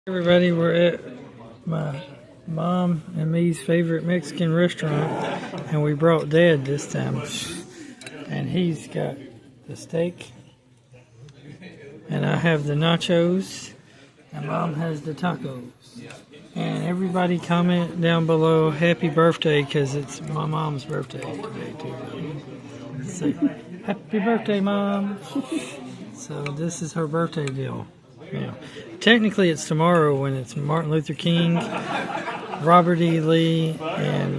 Everybody, we're at my mom and me's favorite Mexican restaurant, and we brought Dad this time, and he's got the steak, and I have the nachos, and Mom has the tacos. And everybody comment down below happy birthday, because it's my mom's birthday today too. So, happy birthday, Mom. So this is her birthday deal. Yeah. Technically it's tomorrow when it's Martin Luther King, Robert E. Lee, and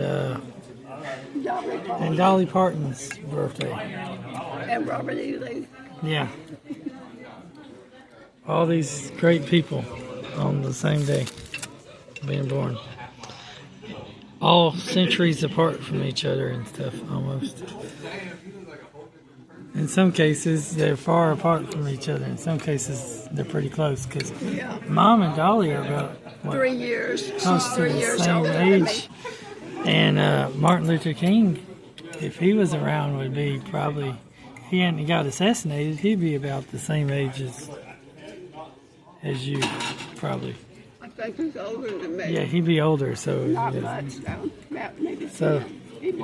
Dolly Parton's birthday. And Robert E. Lee. Yeah. All these great people on the same day being born. All centuries apart from each other and stuff, almost. In some cases, they're far apart from each other. In some cases, they're pretty close. Because Mom and Dolly are about 3 years. Close to the same age. And Martin Luther King, if he was around, would be probably, if he hadn't got assassinated, he'd be about the same age as you, probably. I think he's older than me. Yeah, he'd be older. So, not much, though. Maybe so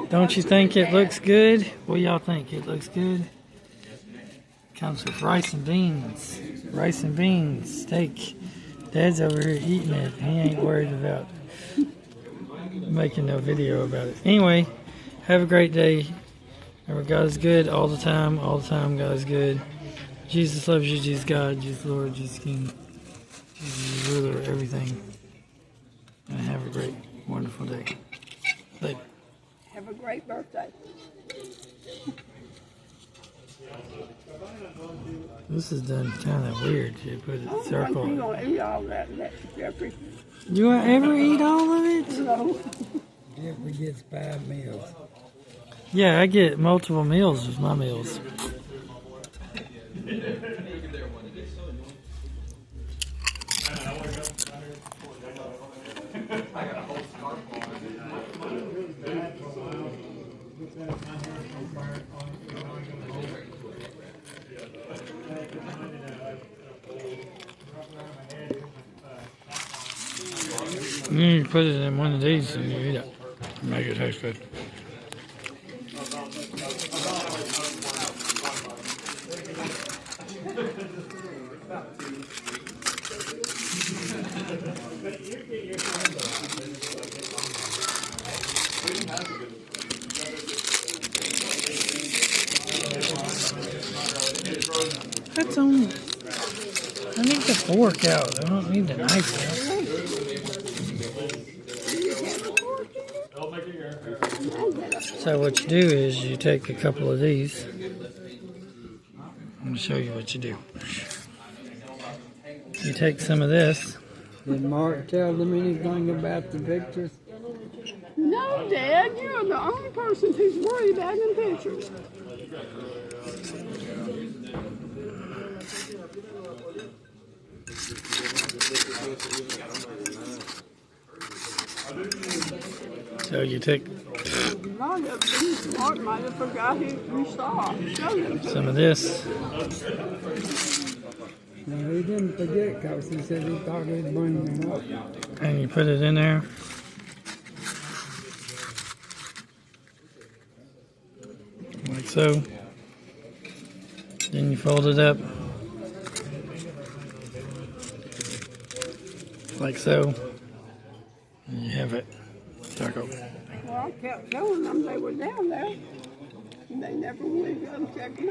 don't you think it looks good? What do y'all think? It looks good? Comes with rice and beans, steak. Dad's over here eating it. He ain't worried about making no video about it. Anyway, have a great day. Remember, God is good all the time. All the time, God is good. Jesus loves you. Jesus God. Jesus Lord. Jesus King. Jesus is ruler of everything. And have a great, wonderful day. Later. Have a great birthday. This is done kind of weird. You put a circle. You don't eat all that, Jeffrey. You won't ever eat all of it? No. Jeffrey gets 5 meals. Yeah, I get multiple meals with my meals. You put it in one of these and you eat it. Make it taste good. That's only. I need the fork out. I don't need the knife out. So what you do is you take a couple of these. I'm going to show you what you do. You take some of this. Did Mark tell them anything about the pictures? No, Dad, you're the only person who's worried about them pictures. So you take Mark might have forgot who you saw. Show him. some of this. No, he didn't forget because he said he thought he'd bring them up. And you put it in there. Like so. Then you fold it up. Like so. And you have it. Taco. Well, I kept telling them they were down there. And they never would go check them out.